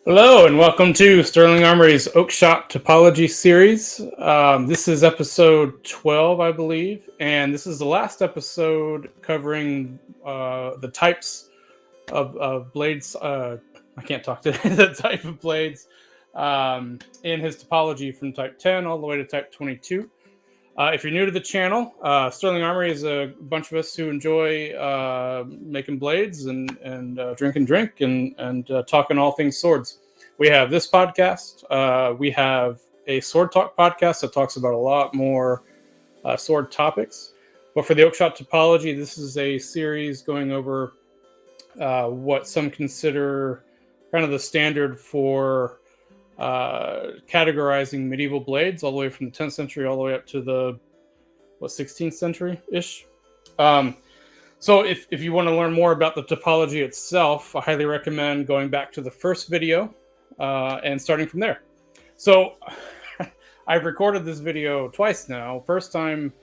Hello and welcome to Sterling Armory's Oakeshott Typology series. This is episode 12, I believe, and this is the last episode covering the types of blades. I can't talk today. The type of blades in his topology from type 10 all the way to type 22. If you're new to the channel, Sterling Armory is a bunch of us who enjoy making blades and drinking drink and talking all things swords. We have this podcast. We have a Sword Talk podcast that talks about a lot more sword topics. But for the Oakeshott Typology, this is a series going over what some consider kind of the standard for categorizing medieval blades, all the way from the 10th century all the way up to the 16th century ish. So if you want to learn more about the topology itself, I highly recommend going back to the first video and starting from there. So I've recorded this video twice now. First time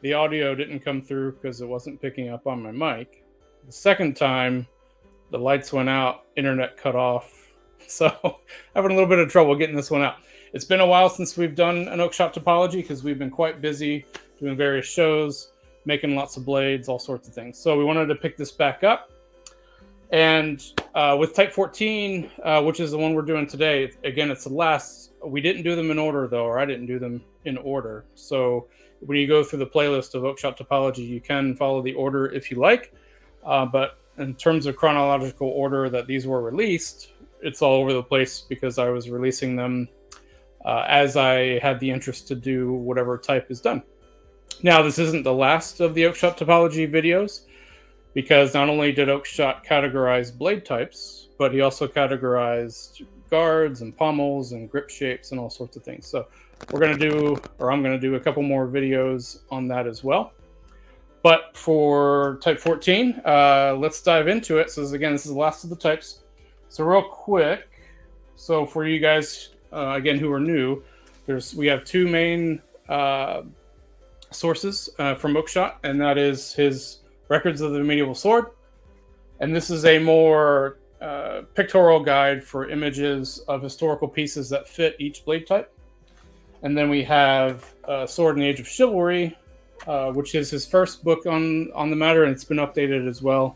the audio didn't come through because it wasn't picking up on my mic. The second time the lights went out, internet cut off. So having a little bit of trouble getting this one out. It's been a while since we've done an Oakeshott Typology because we've been quite busy doing various shows, making lots of blades, all sorts of things. So we wanted to pick this back up. And with Type 14, which is the one we're doing today, again, it's the last. We didn't do them in order, though, or I didn't do them in order. So when you go through the playlist of Oakeshott Typology, you can follow the order if you like. But in terms of chronological order that these were released, it's all over the place because I was releasing them as I had the interest to do whatever type is done. Now, this isn't the last of the Oakeshott Typology videos, because not only did Oakeshott categorize blade types, but he also categorized guards and pommels and grip shapes and all sorts of things. So I'm going to do a couple more videos on that as well. But for Type 14, let's dive into it. So again, this is the last of the types. So real quick, so for you guys, again, who are new, we have two main sources from Oakeshott, and that is his Records of the Medieval Sword. And this is a more pictorial guide for images of historical pieces that fit each blade type. And then we have Sword in the Age of Chivalry, which is his first book on the matter, and it's been updated as well.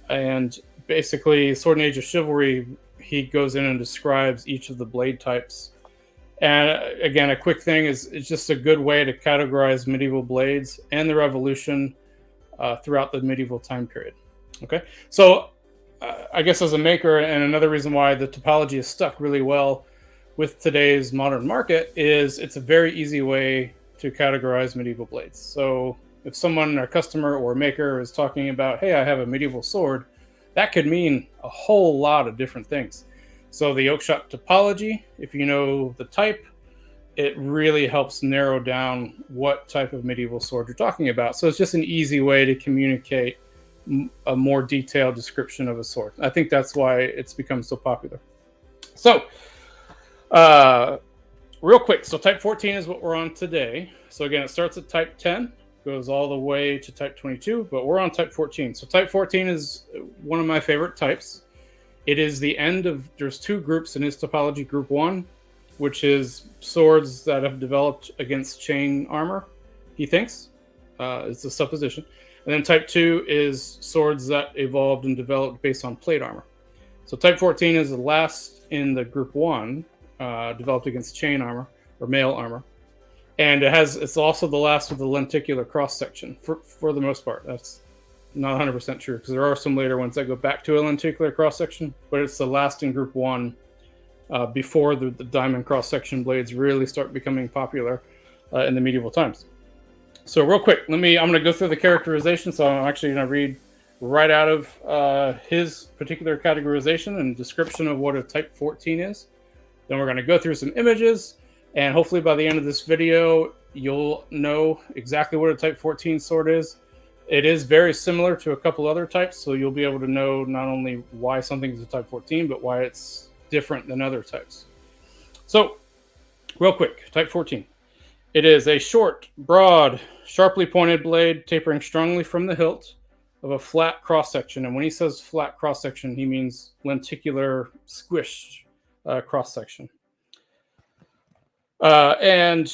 And basically, Sword in the Age of Chivalry, he goes in and describes each of the blade types. And again, a quick thing is it's just a good way to categorize medieval blades and the Revolution throughout the medieval time period. Okay, so I guess as a maker, and another reason why the topology is stuck really well with today's modern market is it's a very easy way to categorize medieval blades. So if someone, a customer or a maker, is talking about, hey, I have a medieval sword, that could mean a whole lot of different things. So the Oakeshott Typology, if you know the type, it really helps narrow down what type of medieval sword you're talking about. So it's just an easy way to communicate a more detailed description of a sword. I think that's why it's become so popular. So real quick, so Type 14 is what we're on today. So again, it starts at Type 10. Goes all the way to Type 22, but we're on Type 14. So Type 14 is one of my favorite types. It is the end of, there's two groups in his topology. Group 1, which is swords that have developed against chain armor, he thinks. It's a supposition. And then Type 2 is swords that evolved and developed based on plate armor. So Type 14 is the last in the Group 1, developed against chain armor or mail armor. And it's also the last with the lenticular cross-section, for the most part. That's not 100% true, because there are some later ones that go back to a lenticular cross-section, but it's the last in Group 1 before the diamond cross-section blades really start becoming popular in the medieval times. So real quick, I'm going to go through the characterization, so I'm actually going to read right out of his particular categorization and description of what a Type 14 is. Then we're going to go through some images, and hopefully by the end of this video, you'll know exactly what a Type 14 sword is. It is very similar to a couple other types, so you'll be able to know not only why something is a Type 14, but why it's different than other types. So, real quick, Type 14. It is a short, broad, sharply pointed blade tapering strongly from the hilt of a flat cross-section. And when he says flat cross-section, he means lenticular squished cross section. And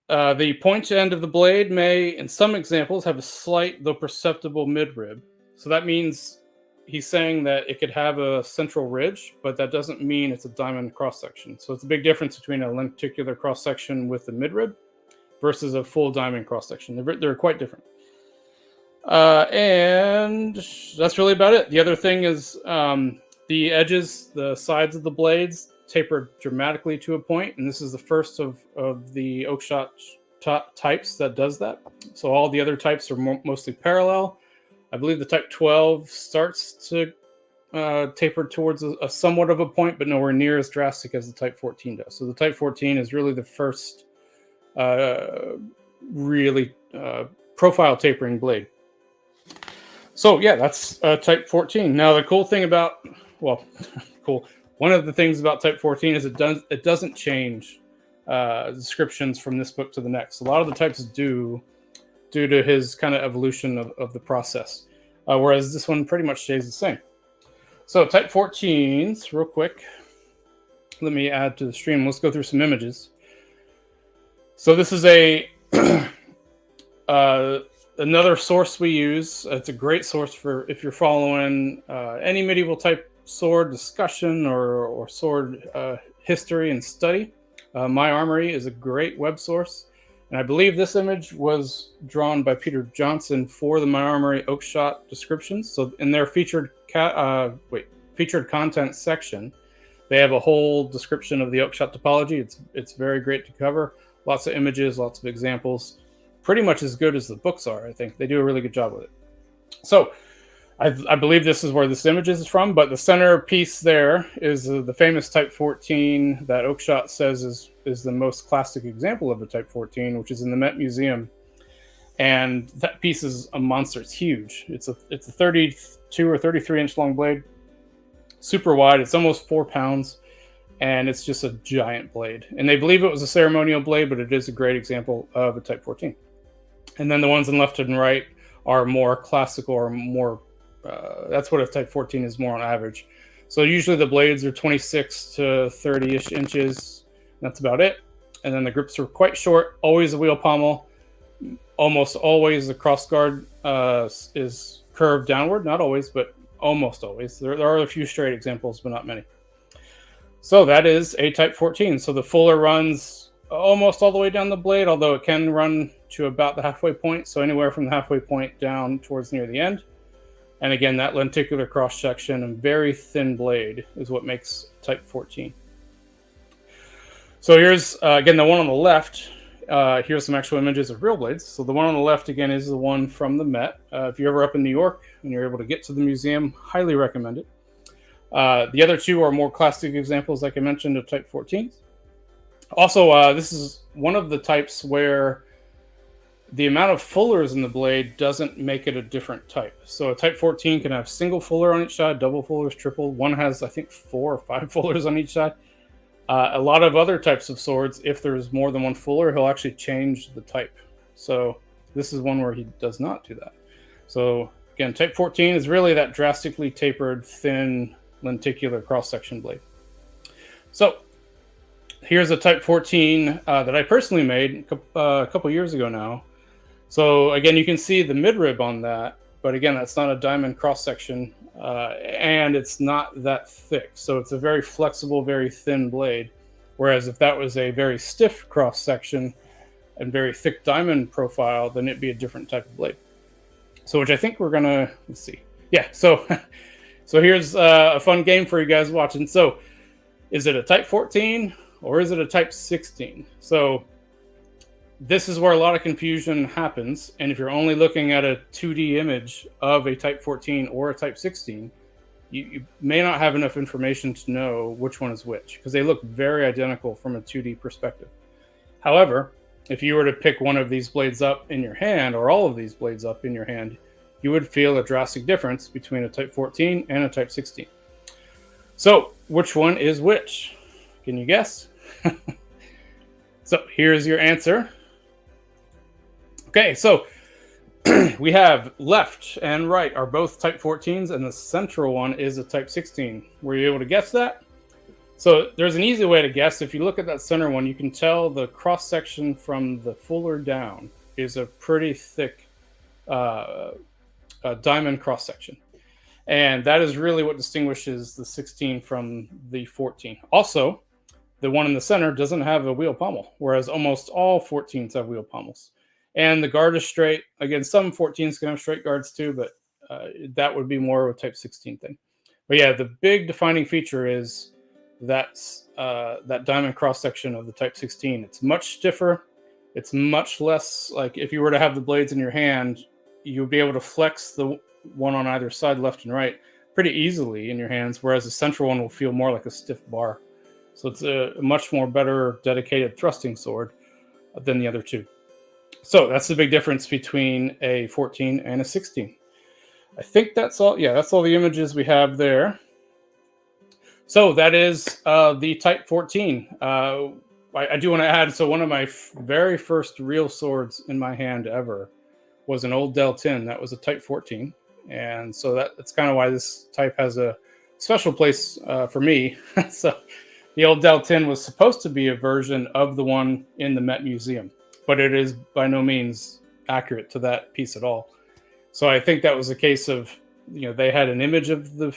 the point end of the blade may, in some examples, have a slight though perceptible midrib. So that means he's saying that it could have a central ridge, but that doesn't mean it's a diamond cross section. So it's a big difference between a lenticular cross section with a midrib versus a full diamond cross section. They're quite different. And that's really about it. The other thing is the edges, the sides of the blades taper dramatically to a point, and this is the first of the Oakeshott types that does that. So all the other types are mostly parallel. I believe the type 12 starts to taper towards a somewhat of a point, but nowhere near as drastic as the type 14 does. So the type 14 is really the first really profile tapering blade. So yeah, that's type 14. Now the cool thing about, well, cool. One of the things about type 14 is it doesn't change descriptions from this book to the next. A lot of the types do, due to his kind of evolution of the process, whereas this one pretty much stays the same. So type 14s, real quick. Let me add to the stream. Let's go through some images. So this is another source we use. It's a great source for if you're following any medieval type sword discussion or sword history and study. My Armory is a great web source, and I believe this image was drawn by Peter Johnson for the My Armoury Oakeshott descriptions. So in their featured content section, they have a whole description of the Oakeshott Typology. It's very great to cover. Lots of images, lots of examples. Pretty much as good as the books are, I think. They do a really good job with it. So I believe this is where this image is from, but the center piece there is the famous Type 14 that Oakeshott says is the most classic example of a Type 14, which is in the Met Museum. And that piece is a monster. It's huge. It's a 32 or 33 inch long blade, super wide. It's almost 4 pounds, and it's just a giant blade. And they believe it was a ceremonial blade, but it is a great example of a Type 14. And then the ones on left and right are more classical or more that's what a Type 14 is more on average. So usually the blades are 26 to 30-ish inches. That's about it. And then the grips are quite short, always a wheel pommel. Almost always the cross guard is curved downward. Not always, but almost always. There are a few straight examples, but not many. So that is a Type 14. So the fuller runs almost all the way down the blade, although it can run to about the halfway point. So anywhere from the halfway point down towards near the end. And again, that lenticular cross section and very thin blade is what makes Type 14. So here's, again, the one on the left. Here's some actual images of real blades. So the one on the left, again, is the one from the Met. If you're ever up in New York and you're able to get to the museum, highly recommend it. The other two are more classic examples, like I mentioned, of Type 14s. Also, this is one of the types where the amount of fullers in the blade doesn't make it a different type. So a Type 14 can have single fuller on each side, double fullers, triple. One has, I think, 4 or 5 fullers on each side. A lot of other types of swords, if there's more than one fuller, he'll actually change the type. So this is one where he does not do that. So again, Type 14 is really that drastically tapered, thin, lenticular cross-section blade. So here's a Type 14 that I personally made a couple years ago now. So again, you can see the midrib on that, but again, that's not a diamond cross-section, and it's not that thick. So it's a very flexible, very thin blade. Whereas if that was a very stiff cross-section and very thick diamond profile, then it'd be a different type of blade. So which I think we're gonna, let's see. Yeah, so here's a fun game for you guys watching. So is it a Type 14 or is it a Type 16? So this is where a lot of confusion happens. And if you're only looking at a 2D image of a Type 14 or a Type 16, you may not have enough information to know which one is which, because they look very identical from a 2D perspective. However, if you were to pick one of these blades up in your hand, or all of these blades up in your hand, you would feel a drastic difference between a Type 14 and a Type 16. So which one is which? Can you guess? So here's your answer. Okay, so we have left and right are both Type 14s, and the central one is a Type 16. Were you able to guess that? So there's an easy way to guess. If you look at that center one, you can tell the cross section from the fuller down is a pretty thick diamond cross section. And that is really what distinguishes the 16 from the 14. Also, the one in the center doesn't have a wheel pommel, whereas almost all 14s have wheel pommels. And the guard is straight. Again, some 14s can have straight guards too, but that would be more of a Type 16 thing. But yeah, the big defining feature is that diamond cross section of the Type 16. It's much stiffer. It's much less, like if you were to have the blades in your hand, you'll be able to flex the one on either side, left and right, pretty easily in your hands, whereas the central one will feel more like a stiff bar. So it's a much more better dedicated thrusting sword than the other two. So that's the big difference between a 14 and a 16. I think that's all. Yeah, that's all the images we have there. So that is the Type 14. I do want to add, so one of my very first real swords in my hand ever was an old Del 10. That was a Type 14. And so that's kind of why this type has a special place for me. So the old Del 10 was supposed to be a version of the one in the Met Museum, but it is by no means accurate to that piece at all. So I think that was a case of, they had an image of the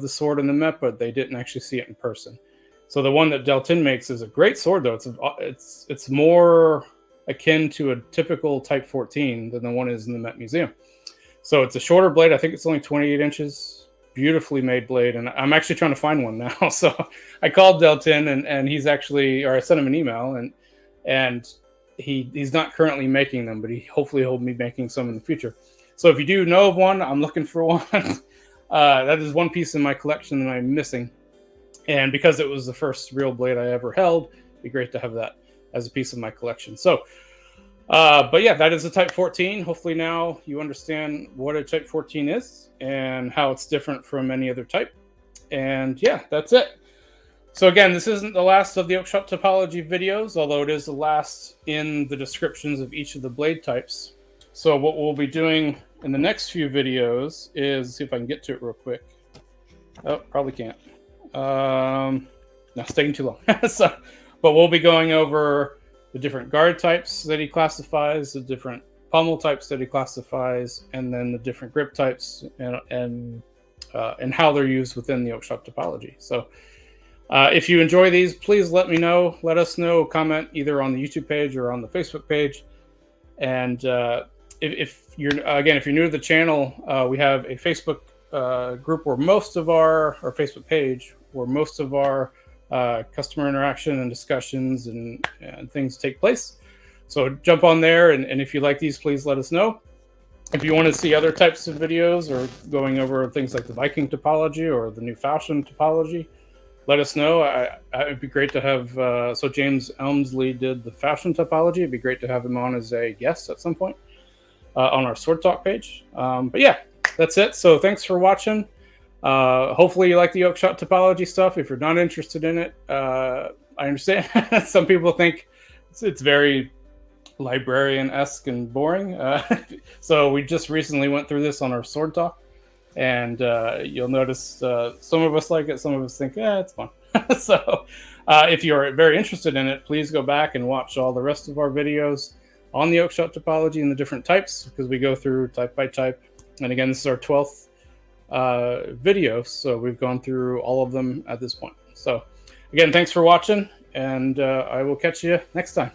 sword in the Met, but they didn't actually see it in person. So the one that Del 10 makes is a great sword, though. It's more akin to a typical Type 14 than the one is in the Met Museum. So it's a shorter blade. I think it's only 28 inches. Beautifully made blade. And I'm actually trying to find one now. So I called Del 10 and he's actually, or I sent him an email, and he's not currently making them, but hopefully he'll be making some in the future. So if you do know of one, I'm looking for one. That is one piece in my collection that I'm missing. And because it was the first real blade I ever held, it'd be great to have that as a piece of my collection. So, but yeah, that is a Type 14. Hopefully now you understand what a Type 14 is and how it's different from any other type. And yeah, that's it. So again, this isn't the last of the Oakeshott Typology videos, although it is the last in the descriptions of each of the blade types. So what we'll be doing in the next few videos is, see if I can get to it real quick. Oh, probably can't. No, it's taking too long. But we'll be going over the different guard types that he classifies, the different pommel types that he classifies, and then the different grip types and how they're used within the Oakeshott Typology. So if you enjoy these, please let me know. Let us know. Comment either on the YouTube page or on the Facebook page. And if you're new to the channel, we have a Facebook group where most of our Facebook page where most of our customer interaction and discussions and things take place. So jump on there, and if you like these, please let us know. If you want to see other types of videos or going over things like the Viking topology or the new fashion topology, let us know. It'd be great to have, so James Elmsley did the fashion topology. It'd be great to have him on as a guest at some point on our Sword Talk page. But yeah, that's it. So thanks for watching. Hopefully you like the Oakeshott Typology stuff. If you're not interested in it, I understand. Some people think it's very librarian-esque and boring. So we just recently went through this on our Sword Talk, and you'll notice some of us like it, some of us think, it's fun. So if you're very interested in it, please go back and watch all the rest of our videos on the Oakeshott Typology and the different types, because we go through type by type. And again, this is our 12th video, so we've gone through all of them at this point. So again, thanks for watching, and I will catch you next time.